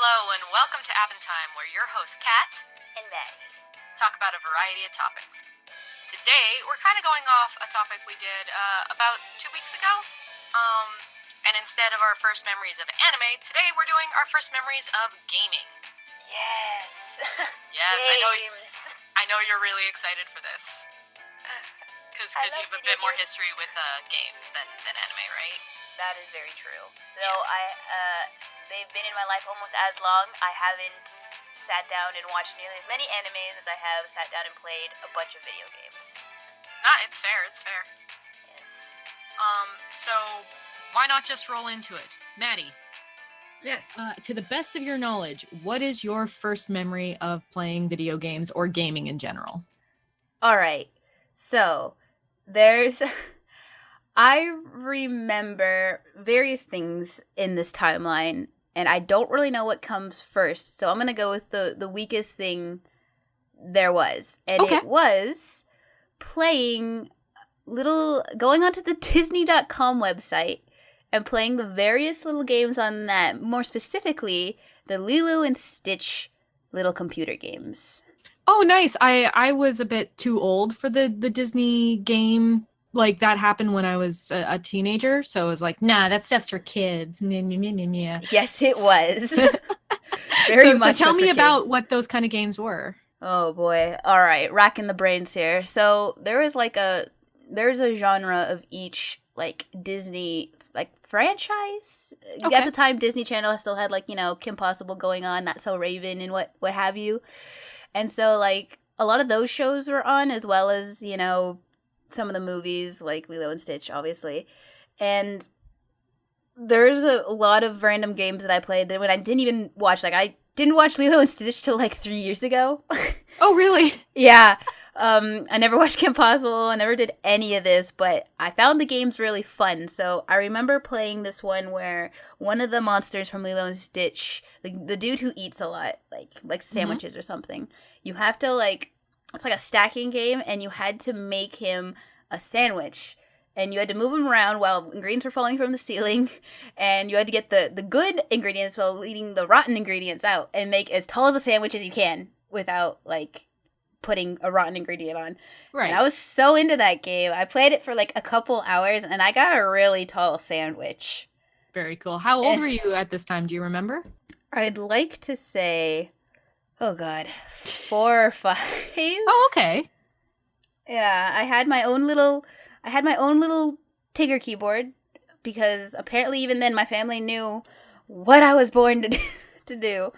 Hello and welcome to Appen Time, where your hosts Kat and Maddie talk about a variety of topics. Today, we're kind of going off a topic we did about 2 weeks ago. And instead of our first memories of anime, today we're doing our first memories of gaming. Yes. Yes, Games. I know you're really excited for this. Because you have a bit more history with games than anime, right? That is very true. Though they've been in my life almost as long, I haven't sat down and watched nearly as many animes as I have sat down and played a bunch of video games. It's fair. Yes. So why not just roll into it? Maddie. Yes. To the best of your knowledge, what is your first memory of playing video games or gaming in general? All right. So, I remember various things in this timeline, and I don't really know what comes first. So I'm going to go with the weakest thing there was. And Okay. It was going onto the Disney.com website and playing the various little games on that. More specifically, the Lilo and Stitch little computer games. Oh, nice. I was a bit too old for the Disney game. Like, that happened when I was a teenager, so I was like, nah, that stuff's for kids. Yes, it was. Very much. So tell me about what those kind of games were. Oh boy. All right, racking the brains here. So there's a genre of each like Disney like franchise. Okay. At the time, Disney Channel still had Kim Possible going on, That's So Raven, and what have you. And so like a lot of those shows were on, as well as some of the movies like Lilo and Stitch, obviously. And there's a lot of random games that I played that when I didn't even watch. Like, I didn't watch Lilo and Stitch till like 3 years ago. Oh, really? Yeah. I never watched Kim Possible. I never did any of this, but I found the games really fun. So I remember playing this one where one of the monsters from Lilo and Stitch, the dude who eats a lot, like sandwiches or something, you have to it's like a stacking game, and you had to make him a sandwich. And you had to move him around while ingredients were falling from the ceiling. And you had to get the good ingredients while leaving the rotten ingredients out. And make as tall as a sandwich as you can without, putting a rotten ingredient on. Right. And I was so into that game. I played it for, a couple hours, and I got a really tall sandwich. Very cool. How old were you at this time? Do you remember? I'd like to say... Oh, God. 4 or 5. Oh, okay. Yeah, I had my own little Tigger keyboard, because apparently even then my family knew what I was born to do.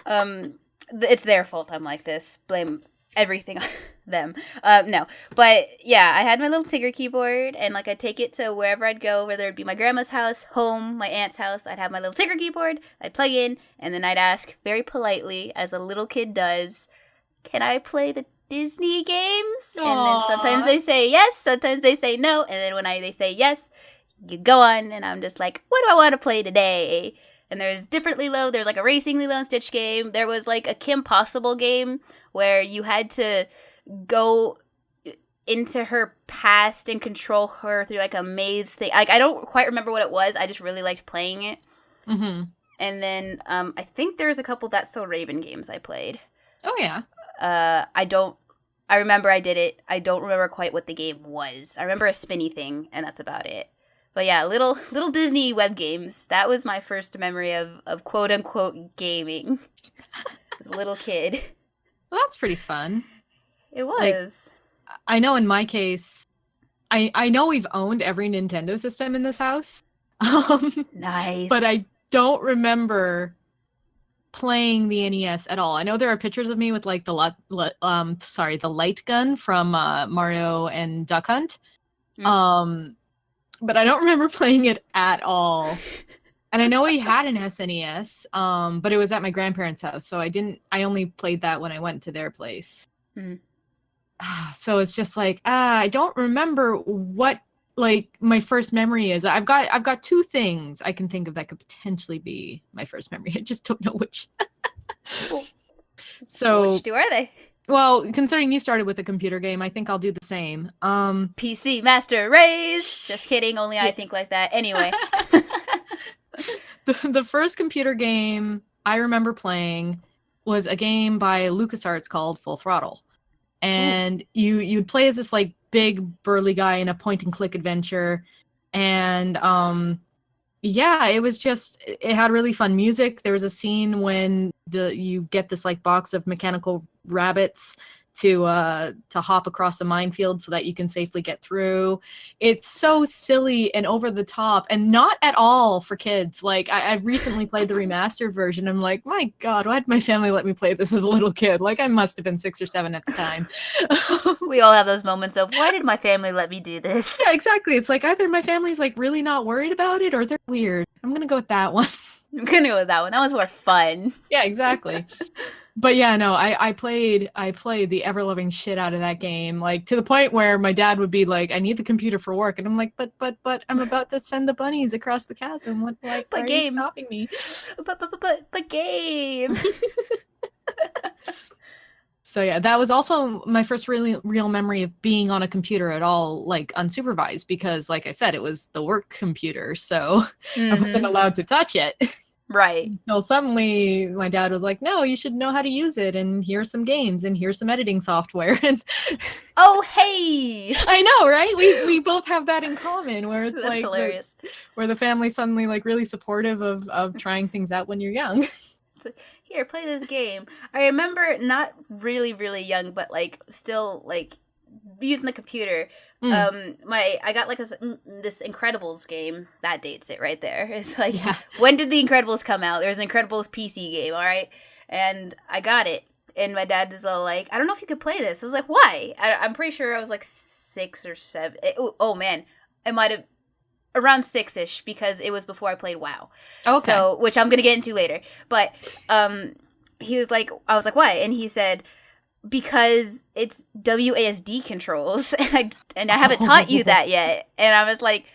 It's their fault I'm like this. Blame everything on them. No. But yeah, I had my little Tigger keyboard, and I'd take it to wherever I'd go, whether it be my grandma's house, home, my aunt's house. I'd have my little Tigger keyboard, I'd plug in, and then I'd ask very politely, as a little kid does, can I play the Disney games? Aww. And then sometimes they say yes, sometimes they say no, and then when they say yes, you go on, and I'm just like, what do I want to play today? And there's different Lilo. There's a racing Lilo and Stitch game. There was a Kim Possible game where you had to go into her past and control her through a maze thing. I don't quite remember what it was. I just really liked playing it. Mm-hmm. And then I think there's a couple That's So Raven games I played. Oh, yeah. I remember I did it. I don't remember quite what the game was. I remember a spinny thing, and that's about it. But yeah, little Disney web games. That was my first memory of quote unquote gaming as a little kid. Well, that's pretty fun. It was. I know in my case, I know we've owned every Nintendo system in this house. Nice. But I don't remember playing the NES at all. I know there are pictures of me with the light gun from Mario and Duck Hunt. Mm-hmm. But I don't remember playing it at all. And I know we had an SNES, but it was at my grandparents' house, so I only played that when I went to their place. Mm-hmm. So it's just I don't remember what my first memory is. I've got 2 things I can think of that could potentially be my first memory. I just don't know which. So which 2 are they? Well, considering you started with a computer game, I think I'll do the same. PC Master Race! Just kidding, only I think like that. Anyway. The first computer game I remember playing was a game by LucasArts called Full Throttle. And you'd play as this like big burly guy in a point and click adventure. And yeah, it was just, it had really fun music. There was a scene when you get this like box of mechanical rabbits to hop across a minefield so that you can safely get through. It's so silly and over the top and not at all for kids. Like I've recently played the remastered version. I'm like, my God, why did my family let me play this as a little kid? Like I must have been 6 or 7 at the time. We all have those moments of, why did my family let me do this? Yeah, exactly. It's like either my family's like really not worried about it or they're weird. I'm gonna go with that one. I'm gonna go with that one. That was more fun. Yeah, exactly. But yeah, no, I played the ever-loving shit out of that game, like to the point where my dad would be like, I need the computer for work, and I'm like, but I'm about to send the bunnies across the chasm. What, like, why are you stopping me? But game. So yeah, that was also my first really real memory of being on a computer at all, like unsupervised, because like I said, it was the work computer, so I wasn't allowed to touch it. Right. Well, suddenly my dad was like, no, you should know how to use it, and here's some games, and here's some editing software. And oh, hey! I know, right? We both have that in common, where it's That's like hilarious. where the family's suddenly like really supportive of trying things out when you're young. It's like, here, play this game. I remember not really, really young, but like still like using the computer. I got like this Incredibles game. That dates it right there. It's like, when did the Incredibles come out? There's an Incredibles PC game, all right? And I got it. And my dad was all like, I don't know if you could play this. I was like, why? I'm pretty sure I was like 6 or 7. Oh man. I might have around 6-ish because it was before I played WoW. Okay. So, which I'm going to get into later. But he was like, I was like, why? And he said, because it's WASD controls, and I haven't taught you that yet. And I was like,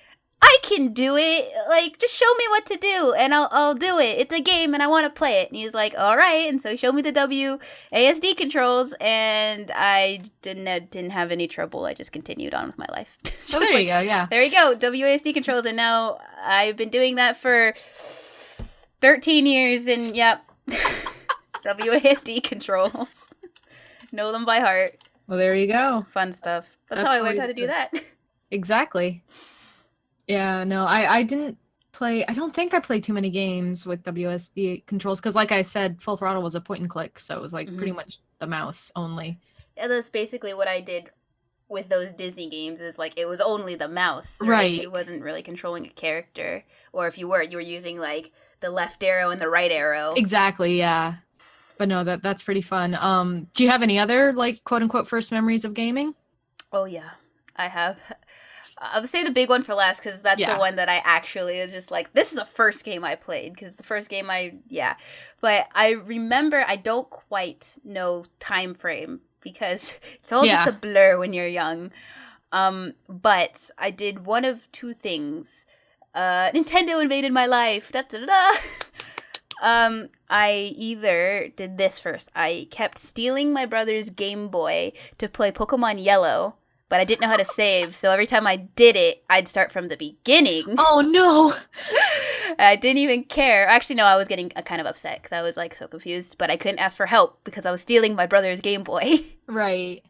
I can do it. Like, just show me what to do, and I'll do it. It's a game, and I want to play it. And he was like, all right. And so he showed me the WASD controls, and I didn't have any trouble. I just continued on with my life. So there you go. Yeah. There you go. WASD controls, and now I've been doing that for 13 years, and yep, WASD controls. Know them by heart. Well, there you go. Fun stuff. That's how I learned how to do that. Exactly. Yeah, no, I didn't play. I don't think I played too many games with WSD controls because, like I said, Full Throttle was a point and click, so it was like pretty much the mouse only. Yeah, that's basically what I did with those Disney games. Is like it was only the mouse, right? It wasn't really controlling a character, or if you were using like the left arrow and the right arrow. Exactly. Yeah. But no, that's pretty fun. Do you have any other like quote unquote first memories of gaming? Oh yeah, I have. I would say the big one for last because that's the one that I actually was just like, this is the first game I played because the first game But I remember I don't quite know time frame because it's all just a blur when you're young. But I did one of two things. Nintendo invaded my life. Da-da-da-da. I either did this first. I kept stealing my brother's Game Boy to play Pokemon Yellow, but I didn't know how to save, so every time I did it, I'd start from the beginning. Oh, no! I didn't even care. Actually, no, I was getting kind of upset because I was, like, so confused, but I couldn't ask for help because I was stealing my brother's Game Boy. Right.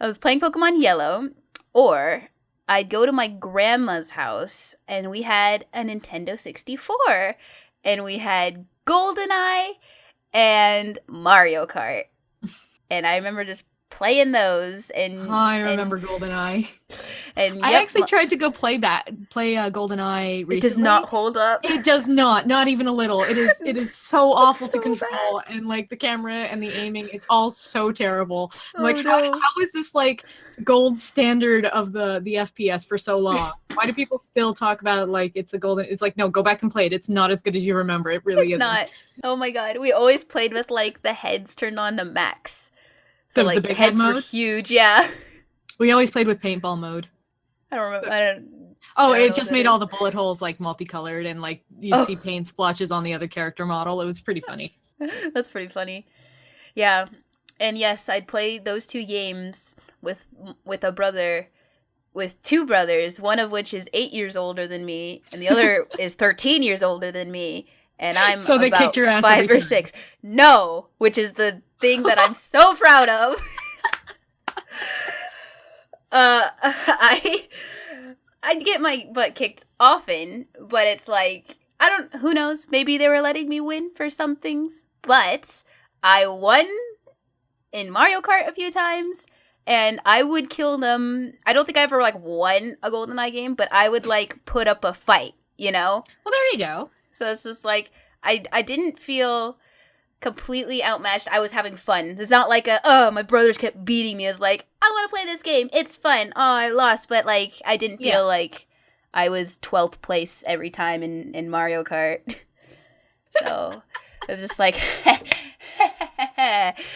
I was playing Pokemon Yellow, or I'd go to my grandma's house, and we had a Nintendo 64, and we had GoldenEye and Mario Kart. And I remember just playing those. And I remember GoldenEye. And I actually tried to go play GoldenEye recently. It does not hold up. It does not even a little. It is so awful to control, and like the camera and the aiming, it's all so terrible. I'm like, how is this like gold standard of the FPS for so long? Why do people still talk about it like it's a golden? It's like, no, go back and play it. It's not as good as you remember. It really isn't. It's not. Oh my god, we always played with like the heads turned on to max. So like the big heads head were huge, yeah. We always played with paintball mode. I don't remember. It just made all the bullet holes like multicolored, and like you'd see paint splotches on the other character model. It was pretty funny. That's pretty funny. Yeah, and yes, I'd play those two games with a brother, with two brothers, one of which is 8 years older than me, and the other is 13 years older than me. and I'm So they about kicked your ass 5 every or time. 6. No, which is the thing that I'm so proud of. I get my butt kicked often, but it's like who knows, maybe they were letting me win for some things, but I won in Mario Kart a few times, and I would kill them. I don't think I ever like won a GoldenEye game, but I would like put up a fight, you know? Well, there you go. So it's just like I didn't feel completely outmatched. I was having fun. It's not like my brothers kept beating me. It's like, I want to play this game. It's fun. Oh, I lost, but like I didn't feel like I was 12th place every time in Mario Kart. So it was just like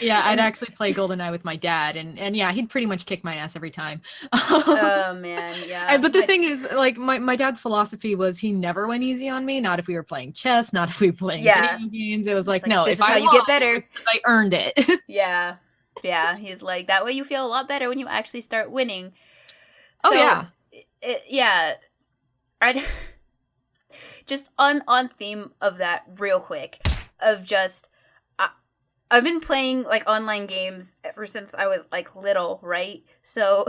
Yeah, I'd actually play GoldenEye with my dad, and yeah, he'd pretty much kick my ass every time. Oh man, yeah. But the thing is, like, my dad's philosophy was he never went easy on me. Not if we were playing chess, not if we were playing video games. It was like, no, this if is how I you won, get better. because I earned it. Yeah. He's like, that way you feel a lot better when you actually start winning. Oh, So, yeah. Yeah. I'd just on theme of that real quick, of just I've been playing like online games ever since I was like little, right? So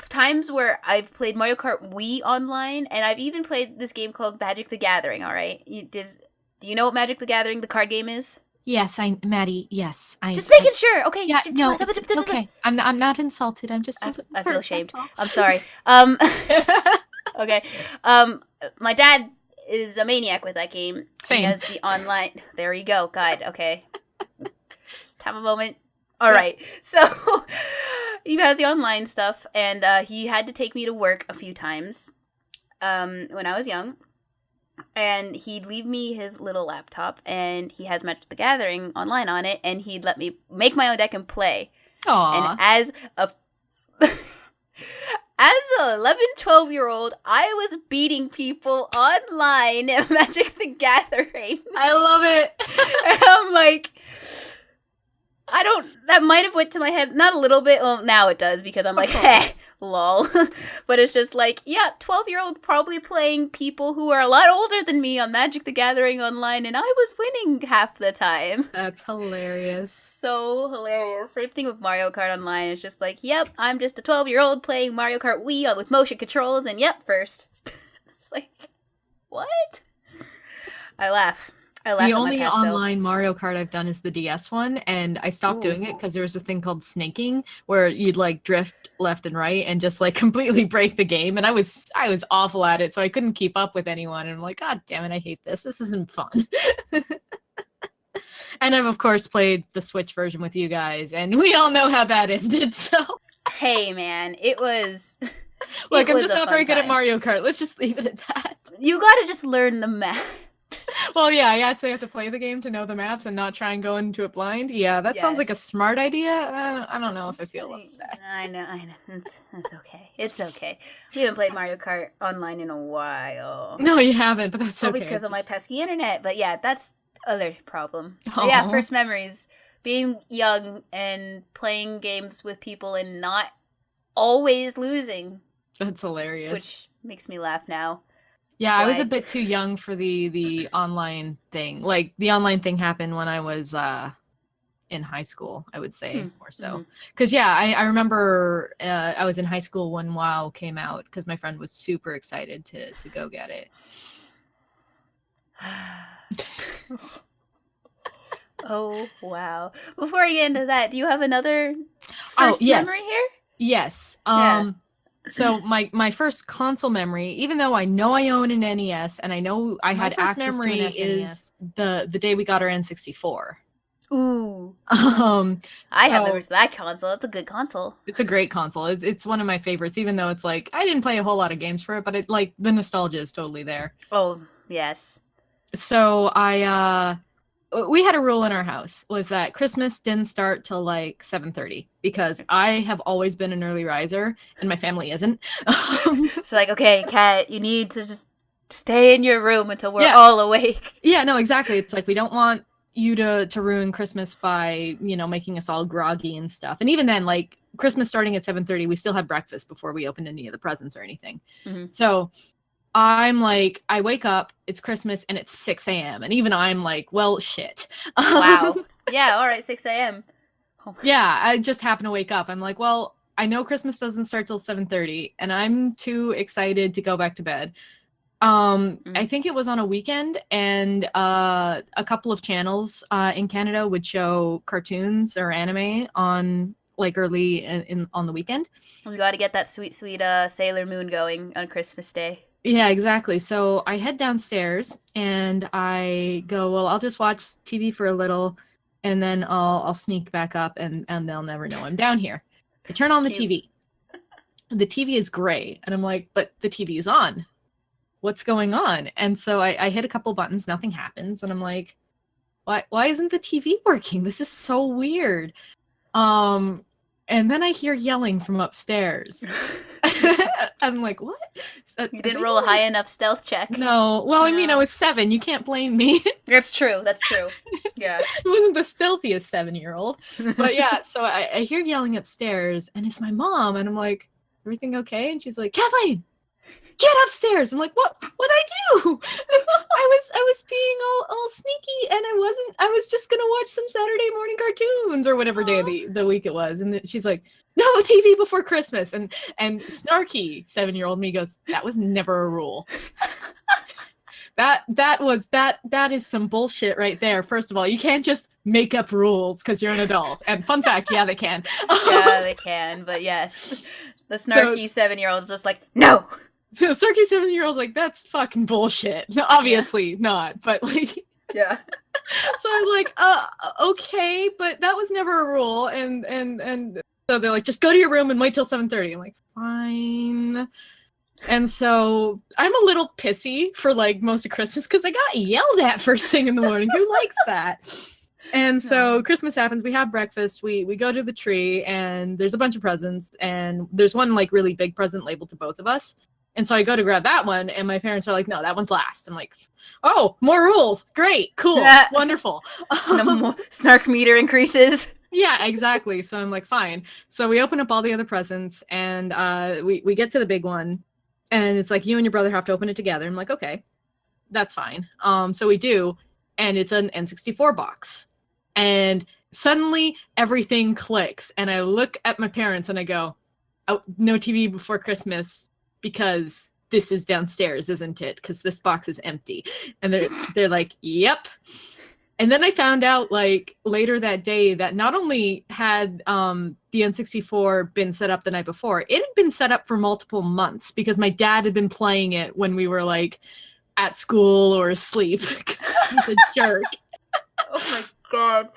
times where I've played Mario Kart Wii online, and I've even played this game called Magic the Gathering, all right? Do you know what Magic the Gathering, the card game, is? Yes, Maddie. Yes, Just making sure. Okay. Yeah, no, it's okay. I'm not insulted. I'm just. I feel ashamed. That's all. I'm sorry. Okay. My dad is a maniac with that game. Same. He has the online. There you go. God. Okay. Just have a moment. All right. So he has the online stuff, and he had to take me to work a few times when I was young. And he'd leave me his little laptop, and he has Magic the Gathering online on it, and he'd let me make my own deck and play. Aww. And as an 11, 12-year-old, I was beating people online at Magic the Gathering. I love it. And I'm like, that might have went to my head, not a little bit, well, now it does, because I'm like, heh, lol. But it's just like, yeah, 12-year-old probably playing people who are a lot older than me on Magic the Gathering online, and I was winning half the time. That's hilarious. So hilarious. Same thing with Mario Kart Online. It's just like, yep, I'm just a 12-year-old playing Mario Kart Wii with motion controls, and yep, first. It's like, what? I laugh. The only online Mario Kart I've done is the DS one, and I stopped doing it because there was a thing called snaking where you'd like drift left and right and just like completely break the game, and I was awful at it, so I couldn't keep up with anyone, and I'm like, God damn it, I hate this. This isn't fun. And I've of course played the Switch version with you guys, and we all know how that ended. So hey man, it was. Look, I'm just not very good at Mario Kart. Let's just leave it at that. You gotta just learn the map. Well, yeah, I actually have to play the game to know the maps and not try and go into it blind. Yeah, that sounds like a smart idea. I don't know if I feel like that. I know. It's okay. It's okay. We haven't played Mario Kart online in a while. No, you haven't, but that's okay. Because of my pesky internet. But yeah, that's other problem. But yeah, first memories. Being young and playing games with people and not always losing. That's hilarious. Which makes me laugh now. Yeah, I was a bit too young for the online thing. Like, the online thing happened when I was in high school, I would say, more so. Because, yeah, I remember I was in high school when WoW came out because my friend was super excited to go get it. Oh, wow. Before I get into that, do you have another first memory here? Yes. So my first console memory, even though I know I own an NES and I know I had access to an SNES, is the day we got our N64. Ooh. I have memories of that console. It's a good console. It's a great console. It's one of my favorites, even though it's like I didn't play a whole lot of games for it, but it like the nostalgia is totally there. Oh, yes. So we had a rule in our house was that Christmas didn't start till like 7:30 because I have always been an early riser and my family isn't. So like, okay, Kat, you need to just stay in your room until we're all awake. Yeah, no, exactly. It's like we don't want you to ruin Christmas by, making us all groggy and stuff. And even then, like Christmas starting at 7:30, we still had breakfast before we opened any of the presents or anything. Mm-hmm. So I'm like, I wake up, it's Christmas, and it's 6 a.m. And even I'm like, well, shit. Wow. Yeah, all right, 6 a.m. Oh my Yeah, I just happen to wake up. I'm like, well, I know Christmas doesn't start till 7:30, and I'm too excited to go back to bed. I think it was on a weekend, and a couple of channels in Canada would show cartoons or anime on like early on the weekend. We got to get that sweet, sweet Sailor Moon going on Christmas Day. Yeah, exactly. So I head downstairs and I go, well, I'll just watch TV for a little, and then I'll sneak back up, and they'll never know I'm down here. I turn on the Cute. TV. The TV is gray, and I'm like, but the TV is on. What's going on? And so I hit a couple buttons, nothing happens, and I'm like, why isn't the TV working? This is so weird. And then I hear yelling from upstairs. I'm like, what? You didn't roll a high enough stealth check. No. Well, I mean, I was 7. You can't blame me. That's true. That's true. Yeah. It wasn't the stealthiest 7-year-old. But yeah, so I hear yelling upstairs, and it's my mom, and I'm like, everything okay? And she's like, Kathleen, get upstairs. I'm like, what I do? I was being all sneaky, and I was just gonna watch some Saturday morning cartoons or whatever day of the week it was. And she's like, no TV before Christmas. And snarky 7-year-old me goes, that was never a rule. That is some bullshit right there. First of all, you can't just make up rules because you're an adult. And fun fact, yeah, they can. Yeah, they can, but yes. The snarky 7-year-old's just like, no! The snarky 7-year-old's like, that's fucking bullshit. No, obviously not, but like... Yeah. So I'm like, okay, but that was never a rule. And so they're like, just go to your room and wait till 7:30. I'm like, fine. And so I'm a little pissy for like most of Christmas because I got yelled at first thing in the morning. Who likes that? And so Christmas happens. We have breakfast. We go to the tree, and there's a bunch of presents, and there's one like really big present labeled to both of us. And so I go to grab that one, and my parents are like, no, that one's last. I'm like, oh, more rules. Great. Cool. Wonderful. The snark meter increases. Yeah, exactly. So I'm like, fine. So we open up all the other presents, and we get to the big one, and it's like, you and your brother have to open it together. I'm like, okay, that's fine. So we do, and it's an N64 box. And suddenly everything clicks, and I look at my parents and I go, oh, no TV before Christmas, because this is downstairs, isn't it? Because this box is empty. And they're like, yep. And then I found out like later that day that not only had the N64 been set up the night before, it had been set up for multiple months because my dad had been playing it when we were like at school or asleep. He's a jerk. Oh my god.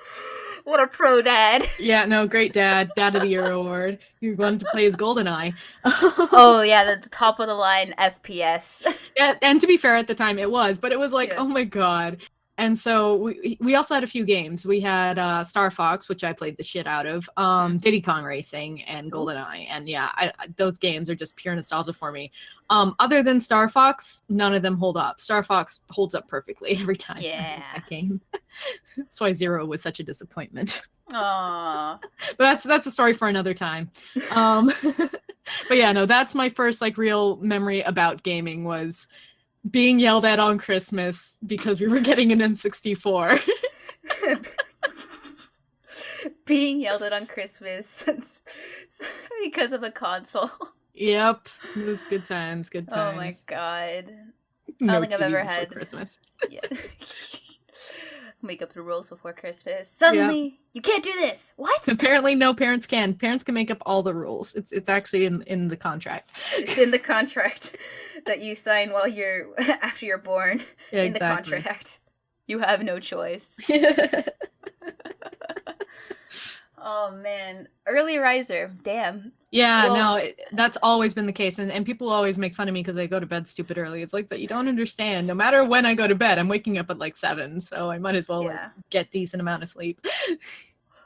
What a pro dad. Yeah, no, great dad. Dad of the Year award. You wanted to play as GoldenEye. Oh, yeah, the top of the line FPS. Yeah, and to be fair, at the time it was, but it was like, yes. Oh my god. And so we also had a few games. We had Star Fox, which I played the shit out of, Diddy Kong Racing, and GoldenEye. And yeah, those games are just pure nostalgia for me. Other than Star Fox, none of them hold up. Star Fox holds up perfectly every time. Yeah. That game. That's why Zero was such a disappointment. Aww. But that's a story for another time. But yeah, no, that's my first like real memory about gaming was being yelled at on Christmas because we were getting an N64. Being yelled at on Christmas because of a console. Yep. It was good times, good times. Oh my god. No I don't think I've TV ever before had Christmas. Yeah. Make up the rules before Christmas. Suddenly, you can't do this. What? Apparently no parents can. Parents can make up all the rules. It's actually in the contract. It's in the contract that you sign while you're after you're born. Yeah, in exactly. the contract. You have no choice. Oh man. Early riser. Damn. Yeah, Well- no, that's always been the case. And people always make fun of me because I go to bed stupid early. It's like, but you don't understand. No matter when I go to bed, I'm waking up at like 7. So I might as well like, get decent amount of sleep.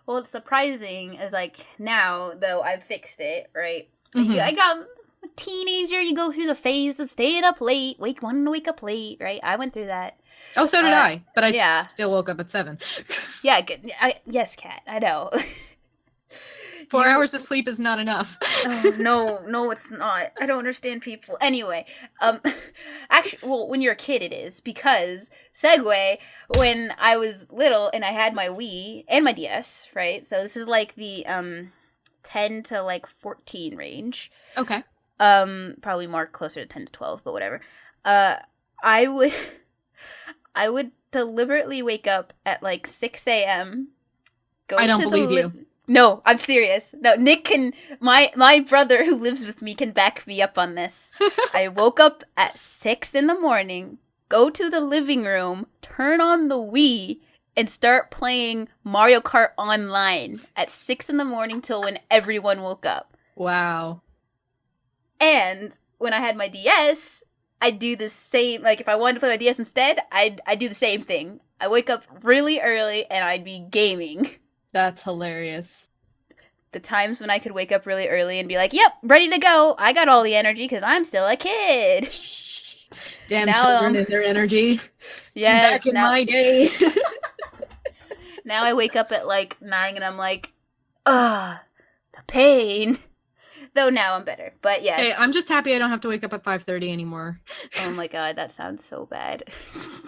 Well, it's surprising as like now, though I've fixed it, right? Mhm. I got a teenager, you go through the phase of staying up late, wanting to wake up late, right? I went through that. Oh, so did I. But I yeah. still woke up at 7. Yeah, good. Yes, Kat, I know. 4 hours of sleep is not enough. Oh, no, it's not. I don't understand people. Anyway, actually, well, when you're a kid, it is because segue. When I was little and I had my Wii and my DS, right? So this is like the 10 to like 14 range. Okay. Probably more closer to 10 to 12, but whatever. I would I would deliberately wake up at like 6 a.m. I don't believe you. No, I'm serious. No, Nick can. My brother who lives with me can back me up on this. I woke up at 6 in the morning, go to the living room, turn on the Wii, and start playing Mario Kart Online at 6 in the morning till when everyone woke up. Wow. And when I had my DS, I'd do the same. Like, if I wanted to play my DS instead, I'd do the same thing. I wake up really early and I'd be gaming. That's hilarious. The times when I could wake up really early and be like, yep, ready to go. I got all the energy because I'm still a kid. Damn children and their energy. Yes. Back in my day. Now I wake up at like 9 and I'm like, the pain. Though now I'm better. But yes. Hey, I'm just happy I don't have to wake up at 5:30 anymore. Oh my god, that sounds so bad.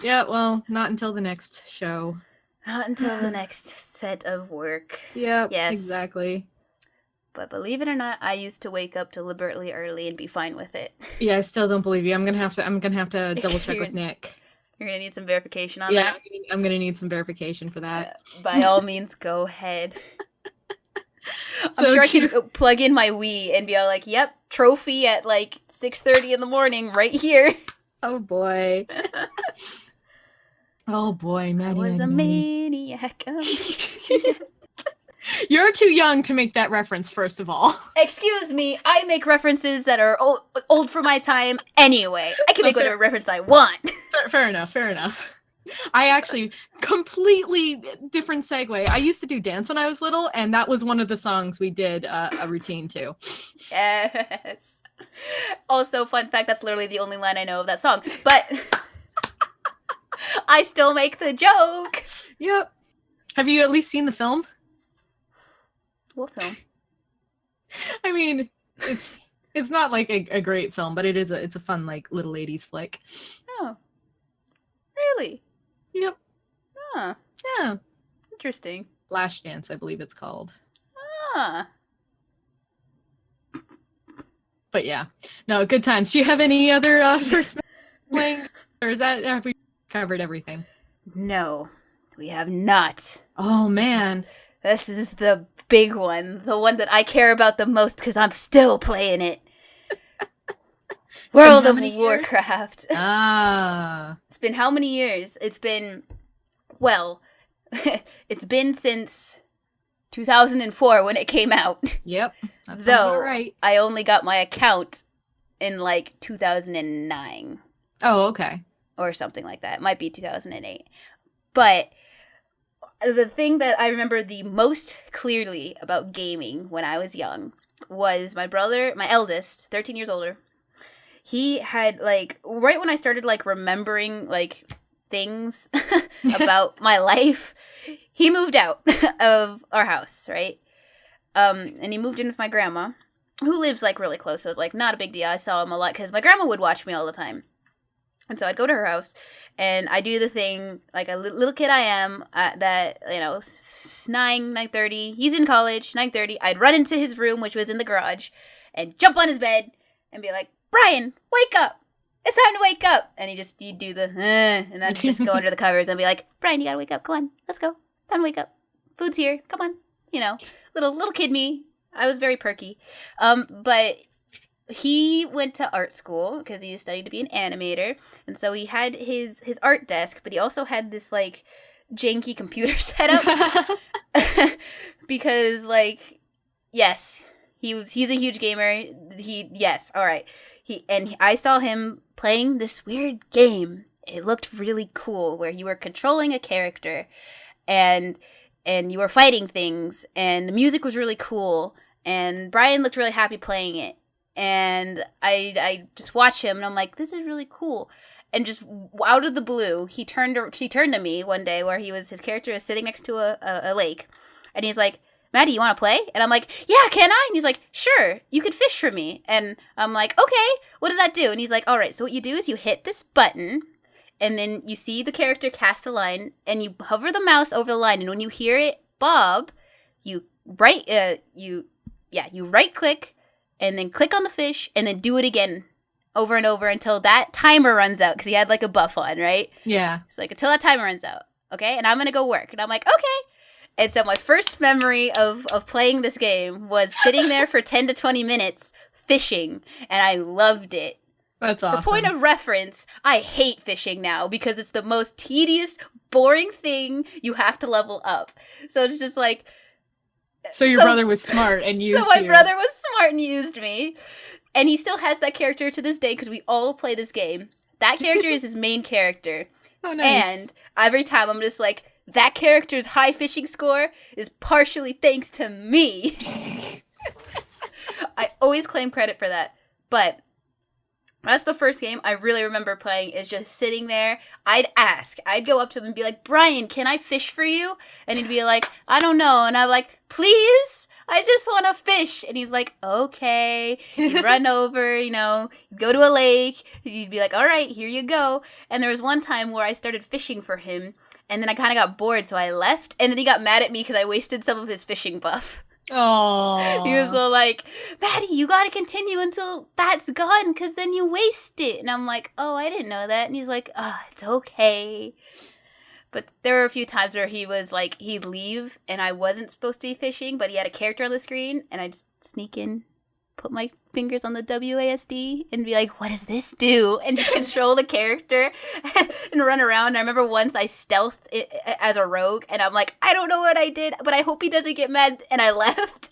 Yeah, well, not until the next show. Not until the next set of work. Yeah, yes. Exactly. But believe it or not, I used to wake up deliberately early and be fine with it. Yeah, I still don't believe you. I'm gonna have to double check with Nick. You're gonna need some verification on that. Yeah, I'm gonna need some verification for that. By all means, go ahead. I'm sure I can plug in my Wii and be all like, "Yep, trophy at like 6:30 in the morning, right here." Oh boy. Oh boy, I was a maniac. You're too young to make that reference, first of all. Excuse me, I make references that are old for my time anyway. I can make whatever reference I want. Fair enough. I actually, completely different segue. I used to do dance when I was little, and that was one of the songs we did a routine to. Yes. Also, fun fact, that's literally the only line I know of that song. But I still make the joke. Yep. Have you at least seen the film? What film? I mean, it's not like a great film, but it's a fun like little 80s flick. Oh. Really? Yep. Huh. Yeah. Interesting. Flashdance, I believe it's called. Ah. But yeah. No, good times. Do you have any other first playing, or have we covered everything? No, we have not. Oh man. This is the big one. The one that I care about the most because I'm still playing it. World of Warcraft. Ah. It's been how many years? It's been, well, it's been since 2004 when it came out. Yep. That Though right. I only got my account in like 2009. Oh, okay. Or something like that. It might be 2008. But the thing that I remember the most clearly about gaming when I was young was my brother, my eldest, 13 years older. He had, like, right when I started, like, remembering, like, things about my life, he moved out of our house, right? And he moved in with my grandma, who lives, like, really close. So it was, like, not a big deal. I saw him a lot because my grandma would watch me all the time. And so I'd go to her house, and I do the thing, like a little kid I am, that, you know, 9:30, he's in college, 9:30, I'd run into his room, which was in the garage, and jump on his bed, and be like, Brian, wake up! It's time to wake up! And you'd do the, and then just go under the covers and be like, Brian, you gotta wake up, come on, let's go, it's time to wake up, food's here, come on, you know, little kid me, I was very perky, but he went to art school because he studied to be an animator, and so he had his art desk, but he also had this like janky computer setup because like, yes, he's a huge gamer. I saw him playing this weird game. It looked really cool where you were controlling a character and you were fighting things, and the music was really cool, and Brian looked really happy playing it. And I just watched him, and I'm like, this is really cool. And just out of the blue, he turned to me one day where his character is sitting next to a lake. And he's like, Maddie, you want to play? And I'm like, yeah, can I? And he's like, sure, you could fish for me. And I'm like, okay, what does that do? And he's like, all right, so what you do is you hit this button, and then you see the character cast a line, and you hover the mouse over the line, and when you hear it bob, you right click, and then click on the fish, and then do it again over and over until that timer runs out, because he had like a buff on, right? Yeah. It's like, until that timer runs out, okay? And I'm going to go work. And I'm like, okay. And so my first memory of playing this game was sitting there for 10 to 20 minutes fishing, and I loved it. That's awesome. For point of reference, I hate fishing now because it's the most tedious, boring thing. You have to level up. So it's just like... So your brother was smart and used you. So my brother was smart and used me. And he still has that character to this day because we all play this game. That character is his main character. Oh, nice. And every time I'm just like, that character's high fishing score is partially thanks to me. I always claim credit for that. But that's the first game I really remember playing, is just sitting there. I'd go up to him and be like, Brian, can I fish for you? And he'd be like, I don't know. And I'm like, please, I just want to fish. And he's like, okay. You run over, go to a lake. You'd be like, all right, here you go. And there was one time where I started fishing for him, and then I kind of got bored, so I left. And then he got mad at me because I wasted some of his fishing buff. Oh. He was all like, Maddie, you gotta continue until that's gone, because then you waste it. And I'm like, oh, I didn't know that. And he's like, oh, it's okay. But there were a few times where he was like, he'd leave, and I wasn't supposed to be fishing, but he had a character on the screen, and I'd just sneak in, put my fingers on the WASD, and be like, what does this do? And just control the character and run around. And I remember once I stealthed it as a rogue, and I'm like, I don't know what I did, but I hope he doesn't get mad. And I left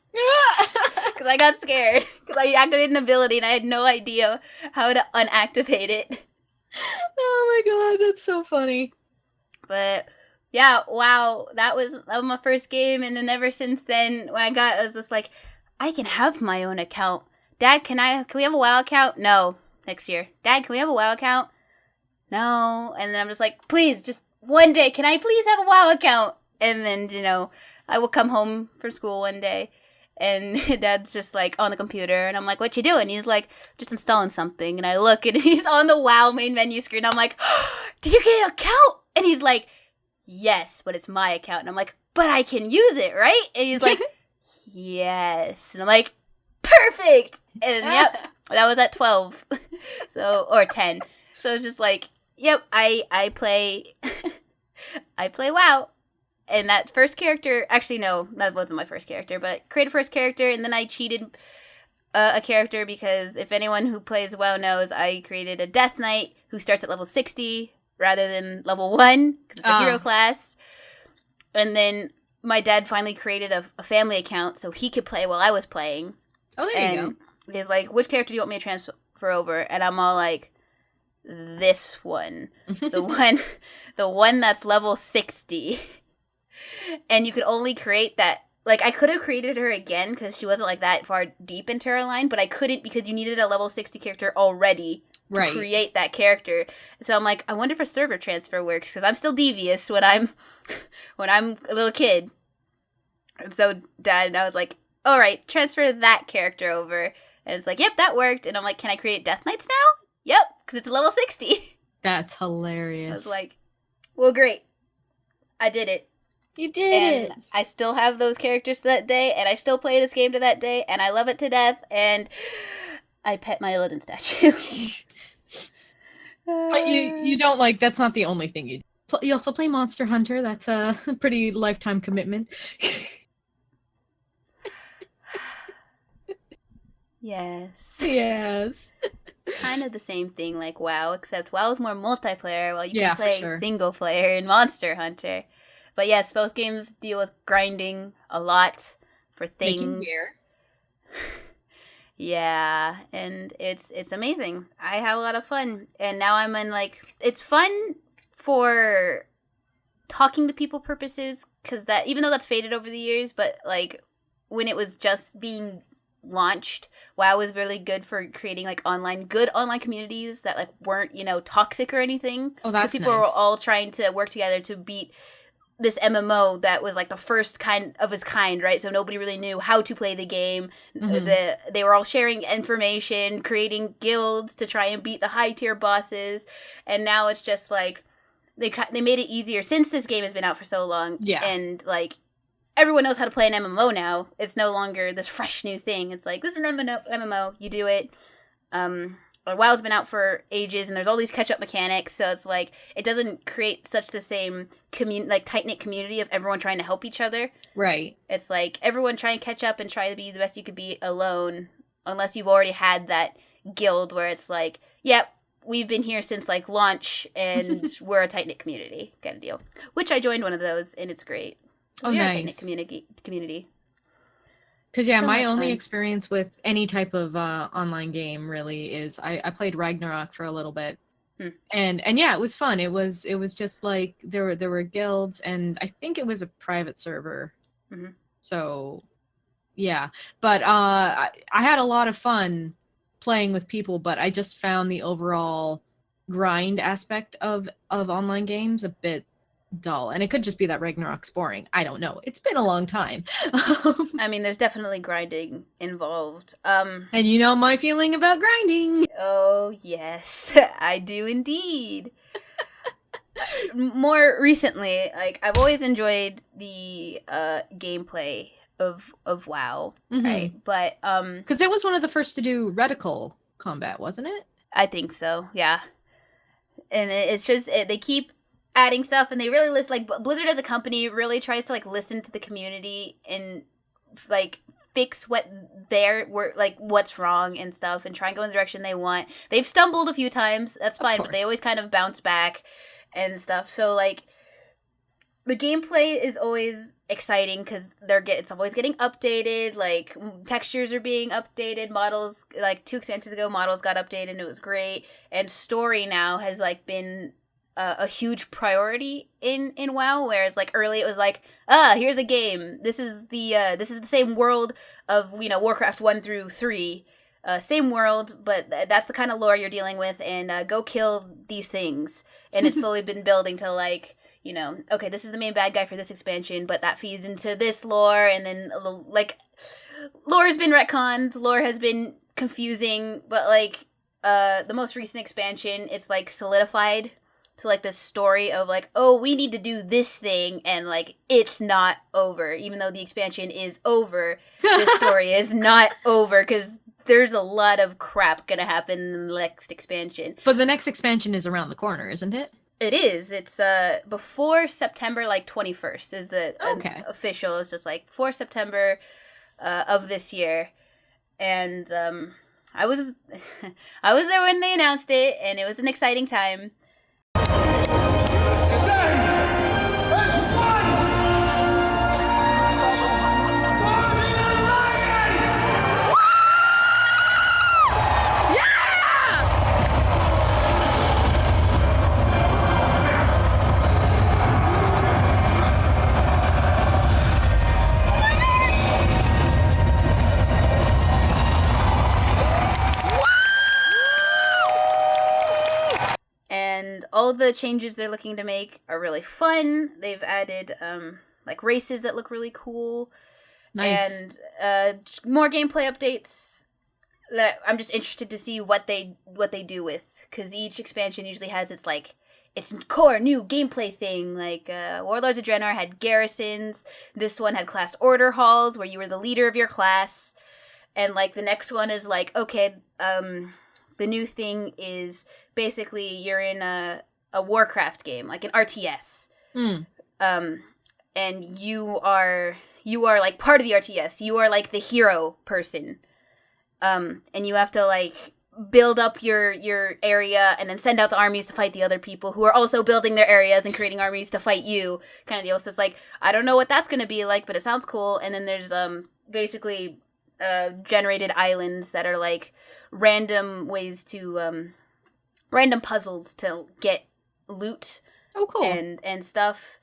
because I got scared, because I activated an ability and I had no idea how to unactivate it. Oh my god, that's so funny. But yeah, wow, that was my first game. And then ever since then, I was just like, I can have my own account. Dad, can we have a WoW account? No. Next year. Dad, can we have a WoW account? No. And then I'm just like, please, just one day, can I please have a WoW account? And then, I will come home from school one day, and Dad's just like on the computer, and I'm like, what you doing? He's like, just installing something. And I look, and he's on the WoW main menu screen. I'm like, oh, did you get an account? And he's like, yes, but it's my account. And I'm like, but I can use it, right? And he's like, yes. And I'm like, perfect. And yep, that was at 12. Or 10. So it's just like, yep, I play I play WoW. And that first character, actually no, that wasn't my first character, but created first character, and then I cheated a character, because if anyone who plays WoW knows, I created a Death Knight who starts at level 60 rather than level 1, because it's a hero class. And then my dad finally created a family account so he could play while I was playing. Oh, there you go. He's like, which character do you want me to transfer over? And I'm all like, this one. the one that's level 60. And you could only create that. Like, I could have created her again because she wasn't like that far deep into her line, but I couldn't because you needed a level 60 character already to create that character. So I'm like, I wonder if a server transfer works, because I'm still devious when I'm a little kid. And so Dad and I was like, all right, transfer that character over. And it's like, yep, that worked. And I'm like, can I create Death Knights now? Yep, because it's a level 60. That's hilarious. I was like, well, great. I did it. You did it. I still have those characters to that day, and I still play this game to that day, and I love it to death, and I pet my Odin statue. But you don't, like, that's not the only thing you do. You also play Monster Hunter. That's a pretty lifetime commitment. Yes. Yes. Kind of the same thing like WoW, except WoW is more multiplayer, while you Yeah, can play for sure. single player in Monster Hunter. But yes, both games deal with grinding a lot for Making things. gear. Yeah, and it's amazing. I have a lot of fun, and now I'm in, like, it's fun for talking to people purposes, because that, even though that's faded over the years, but like when it was just being launched, WoW was really good for creating like good online communities that like weren't, toxic or anything. Oh, that's people nice. were all trying to work together to beat this MMO that was like the first kind of its kind, right? So nobody really knew how to play the game. They were all sharing information, creating guilds to try and beat the high tier bosses, and now it's just like they made it easier since this game has been out for so long. Yeah. And like everyone knows how to play an MMO now. It's no longer this fresh new thing. It's like, this is an MMO, you do it. WoW's been out for ages, and there's all these catch-up mechanics, so it's like, it doesn't create such the same tight-knit community of everyone trying to help each other. Right. It's like, everyone try and catch up and try to be the best you could be alone, unless you've already had that guild where it's like, yep, we've been here since, like, launch, and we're a tight-knit community kind of deal. Which I joined one of those, and it's great. Oh, we are nice. a tight-knit community. Because, yeah, So my much only fun. experience with any type of online game really is I played Ragnarok for a little bit. And yeah, it was fun. It was just like there were guilds, and I think it was a private server. So, yeah. But I had a lot of fun playing with people, but I just found the overall grind aspect of online games a bit dull, and it could just be that Ragnarok's boring. I don't know. It's been a long time. I mean, there's definitely grinding involved. And you know my feeling about grinding. Oh, yes, I do indeed. More recently, like, I've always enjoyed the gameplay of WoW, right? But because it was one of the first to do reticle combat, wasn't it? I think so, yeah. And it's just they keep adding stuff, and they really list, like, Blizzard as a company really tries to, like, listen to the community and, like, fix what's wrong and stuff, and try and go in the direction they want. They've stumbled a few times, that's fine, but they always kind of bounce back and stuff. So, like, the gameplay is always exciting because it's always getting updated. Like, textures are being updated, models, like 2 expansions ago, models got updated, and it was great. And story now has, like, been a huge priority in WoW, whereas like early it was like, here's a game. This is the same world of, Warcraft 1 through 3. Same world, but that's the kind of lore you're dealing with, and go kill these things. And it's slowly been building to, like, okay, this is the main bad guy for this expansion, but that feeds into this lore, and then, like, lore has been retconned, lore has been confusing, but, like, the most recent expansion, it's, like, solidified to, like, this story of, like, oh, we need to do this thing, and, like, it's not over. Even though the expansion is over, this story is not over, because there's a lot of crap gonna happen in the next expansion. But the next expansion is around the corner, isn't it? It is. It's before September, like, 21st is the official. It's just, like, before September of this year. And I was I was there when they announced it, and it was an exciting time. All the changes they're looking to make are really fun. They've added like races that look really cool. Nice. And more gameplay updates that I'm just interested to see what they do with, because each expansion usually has its core new gameplay thing. Like Warlords of Draenor had garrisons. This one had class order halls where you were the leader of your class. And like the next one is like, okay, the new thing is basically you're in a Warcraft game, like an RTS. And you are like part of the RTS. You are like the hero person. And you have to like build up your area and then send out the armies to fight the other people who are also building their areas and creating armies to fight you, kind of deal. So it's like, I don't know what that's going to be like, but it sounds cool. And then there's basically generated islands that are like random ways to random puzzles to get loot. Oh, cool. And stuff.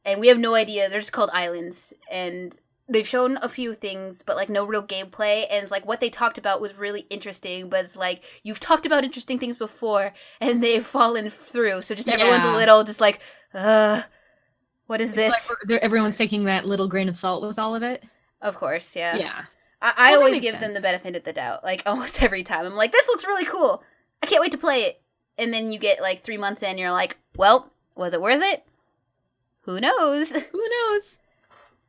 And we have no idea. They're just called islands. And they've shown a few things, but like no real gameplay. And it's like what they talked about was really interesting, but it's like you've talked about interesting things before and they've fallen through. So just everyone's a little just like, what What is It's this? like everyone's taking that little grain of salt with all of it. Of course, yeah. Yeah. I Well, that always makes give them sense. the benefit of the doubt, like almost every time. I'm like, this looks really cool. I can't wait to play it. And then you get like 3 months in, and you're like, well, was it worth it? Who knows? Who knows?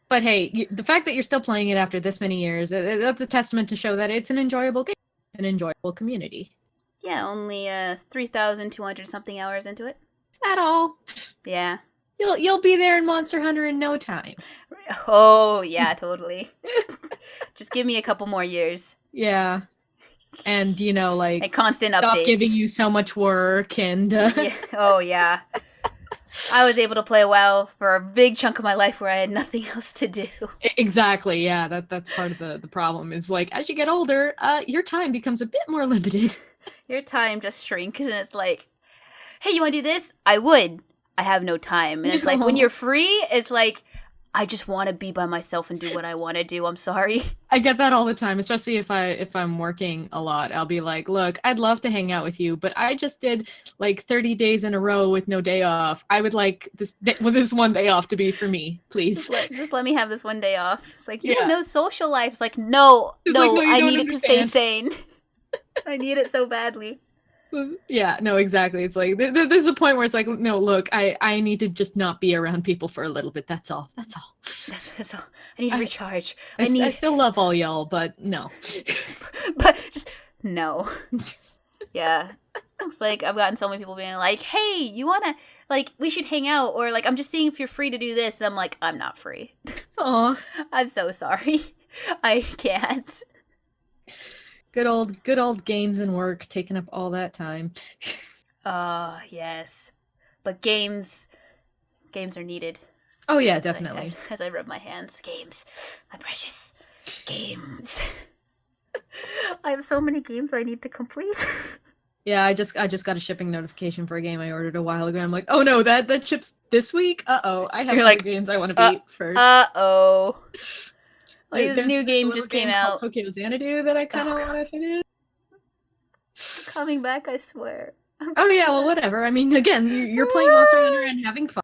But hey, the fact that you're still playing it after this many years, that's a testament to show that it's an enjoyable game, an enjoyable community. Yeah, only 3,200 something hours into it. Is that all? Yeah. You'll be there in Monster Hunter in no time. Oh, yeah, totally. Just give me a couple more years. Yeah. And, like, And constant stop updates. giving you so much work and... Yeah. Oh, yeah. I was able to play WoW for a big chunk of my life where I had nothing else to do. Exactly, yeah. That's part of the problem is, like, as you get older, your time becomes a bit more limited. Your time just shrinks, and it's like, hey, you want to do this? I would. I have no time. And it's like, when you're free, it's like, I just want to be by myself and do what I want to do. I'm sorry. I get that all the time, especially if I'm working a lot. I'll be like, look, I'd love to hang out with you, but I just did like 30 days in a row with no day off. I would like this one day off to be for me, please. Just let me have this one day off. It's like, you Yeah. have no social life. It's like, no, It's like, no, you I don't need it to stay understand. sane. I need it so badly. Yeah, no, exactly. It's like there's a point where it's like, no, look, I need to just not be around people for a little bit. That's all. That's all. That's all. I need to recharge. I still love all y'all, but no. But just no. Yeah. It's like I've gotten so many people being like, hey, you wanna, like, we should hang out, or like, I'm just seeing if you're free to do this, and I'm like, I'm not free. Aw. I'm so sorry. I can't. Good old games and work taking up all that time. Yes. But games are needed. Oh yeah, As definitely. as I rub my hands. Games. My precious games. I have so many games I need to complete. Yeah, I just got a shipping notification for a game I ordered a while ago. I'm like, oh no, that ships this week? Uh-oh. I have You're other like, games I want to beat first. Uh-oh. Like, this There's new game little just came game called out. Tokyo Xanadu that I kind of Oh, want to finish. Coming back, I swear. Oh yeah, well whatever. I mean, again, you're playing Monster Hunter and having fun.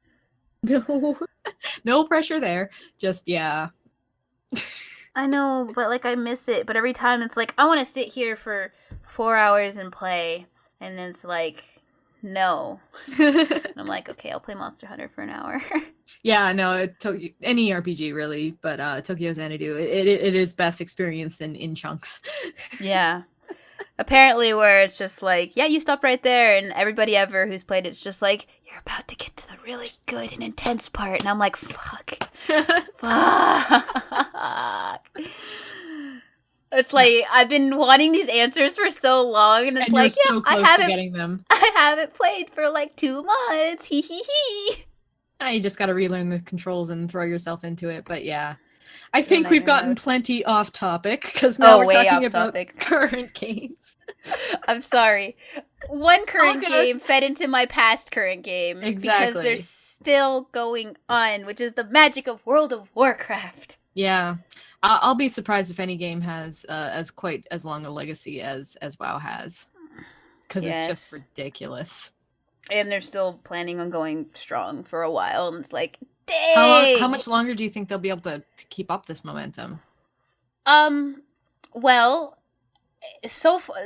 No pressure there. Just yeah. I know, but like I miss it. But every time it's like I want to sit here for 4 hours and play, and then it's like, no. And I'm like, okay, I'll play Monster Hunter for an hour. Yeah, no, any RPG really, but Tokyo Xanadu, it is best experienced in chunks. Yeah. Apparently, where it's just like, yeah, you stop right there, and everybody ever who's played it's just like, you're about to get to the really good and intense part, and I'm like, fuck. It's like I've been wanting these answers for so long, and it's And like, you're yeah, so close to getting them. I haven't played for like 2 months. Hee hee hee. You just got to relearn the controls and throw yourself into it. But yeah, I think nightmare we've gotten mode. plenty off topic because now we're way talking off about topic. current games. I'm sorry. One current good. game fed into my past current game because Exactly. they're still going on, which is the magic of World of Warcraft. Yeah, I'll be surprised if any game has as quite as long a legacy as WoW has, because it's just Yes. ridiculous. And they're still planning on going strong for a while, and it's like, dang. How much longer do you think they'll be able to keep up this momentum? Well,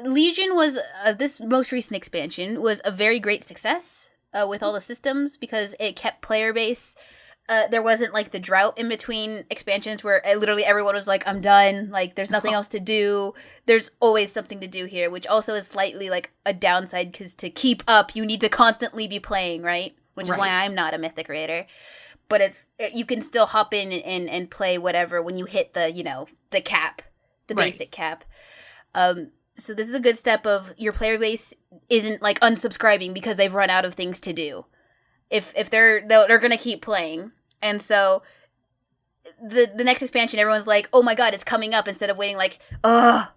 Legion was this most recent expansion was a very great success with all the systems because it kept player base. There wasn't like the drought in between expansions where literally everyone was like, I'm done. Like, there's nothing else to do. There's always something to do here, which also is slightly like a downside because to keep up, you need to constantly be playing, right? Which is why Right. I'm not a Mythic Raider. But you can still hop in and play whatever when you hit the, the cap, the Right. basic cap. So this is a good step of your player base isn't like unsubscribing because they've run out of things to do. If they're gonna keep playing, and so the next expansion, everyone's like, oh my god, it's coming up, instead of waiting like,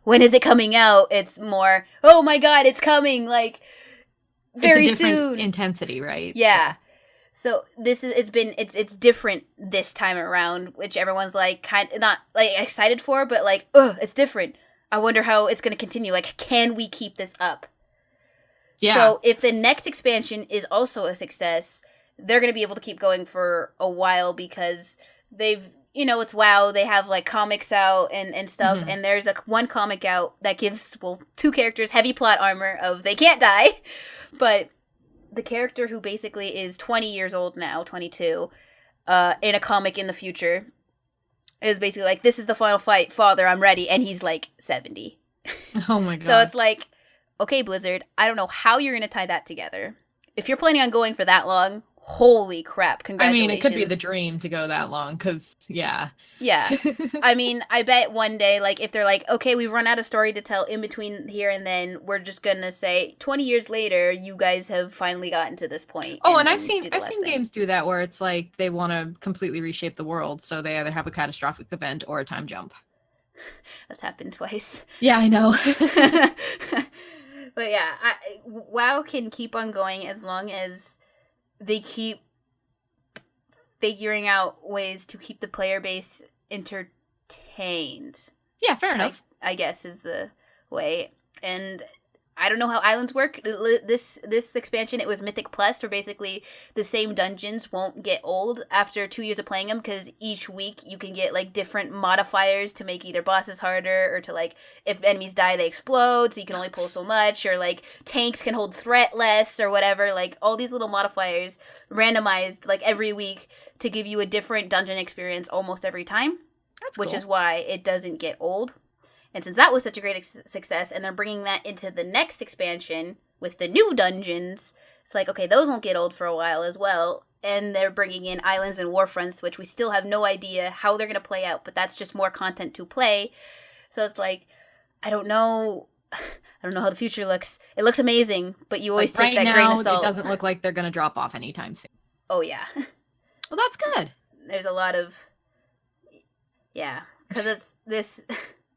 when is it coming out? It's more, oh my god, it's coming, like very it's a different soon. intensity, right? Yeah. So it's different this time around, which everyone's like kind of not like excited for, but like, it's different. I wonder how it's going to continue. Like, can we keep this up? Yeah. So if the next expansion is also a success, they're going to be able to keep going for a while because they've, it's WoW. They have like comics out and stuff. Mhm. And there's one comic out that gives, two characters heavy plot armor of they can't die. But the character who basically is 20 years old now, 22, in a comic in the future, is basically like, this is the final fight, father, I'm ready. And he's like 70. Oh my god. So it's like, okay, Blizzard, I don't know how you're going to tie that together. If you're planning on going for that long, holy crap, I congratulations. mean, it could be the dream to go that long, because, yeah. Yeah. I mean, I bet one day, like, if they're like, okay, we've run out of story to tell in between here and then, we're just gonna say, 20 years later, you guys have finally gotten to this point. Oh, and I've then seen do the last thing. games do that where it's like they want to completely reshape the world, so they either have a catastrophic event or a time jump. That's happened twice. Yeah, I know. But yeah, WoW can keep on going as long as they keep figuring out ways to keep the player base entertained. Yeah, fair enough. I guess is the way. And I don't know how islands work. This expansion, it was Mythic Plus, where basically the same dungeons won't get old after 2 years of playing them, because each week you can get like different modifiers to make either bosses harder, or to like, if enemies die they explode, so you can only pull so much, or like tanks can hold threat less, or whatever. Like all these little modifiers randomized like every week to give you a different dungeon experience almost every time. That's which cool. is why it doesn't get old. And since that was such a great success, and they're bringing that into the next expansion with the new dungeons, it's like, okay, those won't get old for a while as well. And they're bringing in Islands and Warfronts, which we still have no idea how they're going to play out, but that's just more content to play. So it's like, I don't know how the future looks. It looks amazing, but you always take that grain of salt. It doesn't look like they're going to drop off anytime soon. Oh, yeah. Well, that's good. There's a lot of... Yeah, because it's this...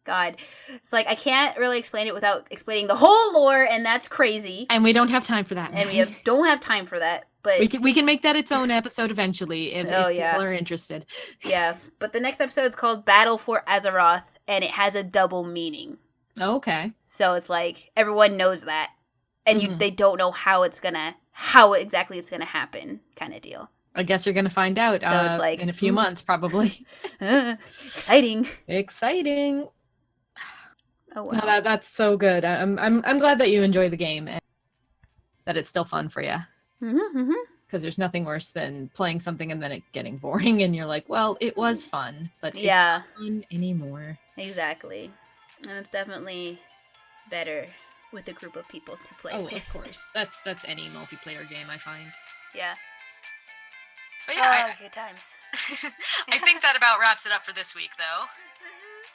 God, it's like I can't really explain it without explaining the whole lore, and that's crazy. And we don't have time for that. And we don't have time for that. But we can make that its own episode eventually if people are interested. Yeah, but the next episode is called Battle for Azeroth, and it has a double meaning. Okay. So it's like everyone knows that, and they don't know how exactly it's gonna happen, kind of deal. I guess you're gonna find out. So it's like in a few months, probably. Exciting. Exciting. Oh wow. No, that's so good. I'm glad that you enjoy the game and that it's still fun for you. Because there's nothing worse than playing something and then it getting boring, and you're like, well, it was fun, but it's not fun anymore. Exactly. And it's definitely better with a group of people to play with. Oh, of course. That's any multiplayer game, I find. Yeah. But yeah, good times. I think that about wraps it up for this week, though.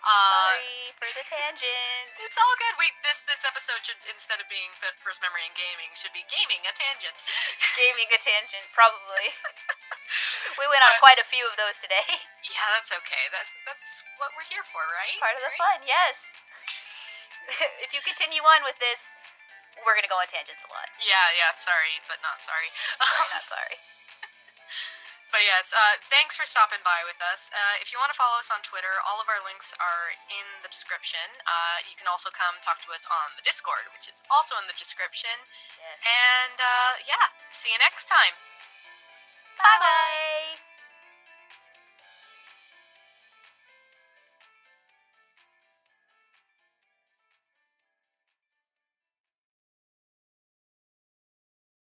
Sorry for the tangent. It's all good. This episode should, instead of being first memory and gaming, should be gaming a tangent. Gaming a tangent, probably. We went on quite a few of those today. Yeah, that's okay. That's what we're here for, right? It's part of the fun, yes. If you continue on with this, we're gonna go on tangents a lot. Yeah. Sorry, but not sorry. Sorry, not sorry. But yes, thanks for stopping by with us. If you want to follow us on Twitter, all of our links are in the description. You can also come talk to us on the Discord, which is also in the description. Yes. And yeah, see you next time.